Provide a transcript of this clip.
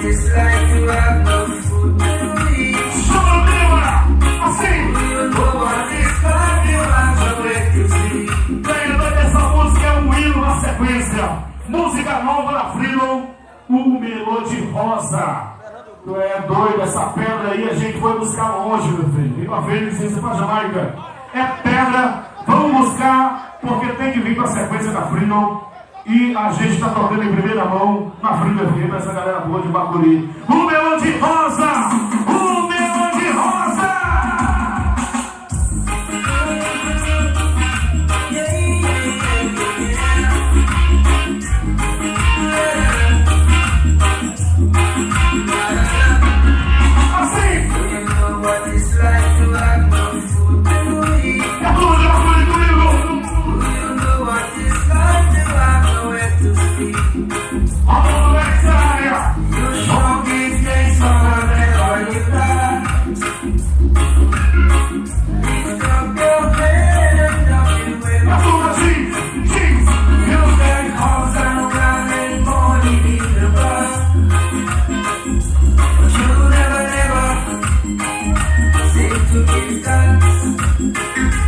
it's like to have no food to eat. Chama o clima, assim. Do you know what it's like to have nowhere to sleep? Ganhador dessa música é um hino na sequência. Música nova da Freedom, o Melhor de Rosa. Tu é doido, essa pedra aí a gente foi buscar longe, meu filho. Tem uma vez licença pra Jamaica. É pedra, vamos buscar, porque tem que vir com a sequência da Freedom. E a gente está tocando em primeira mão na Freedom FM, essa galera boa de Bacuri. O Melhor de Rosa! O Melhor de Rosa! It's like to have no food to eat. É tudo de Bacuri comigo! Do you know what it's like to have nowhere to sleep? Vamos nessa área! You show me place somewhere where you die. Lift up your head and down you will. É tudo jeans! Jeans! You can cause and run and money in the bar. But you never seem to give thanks.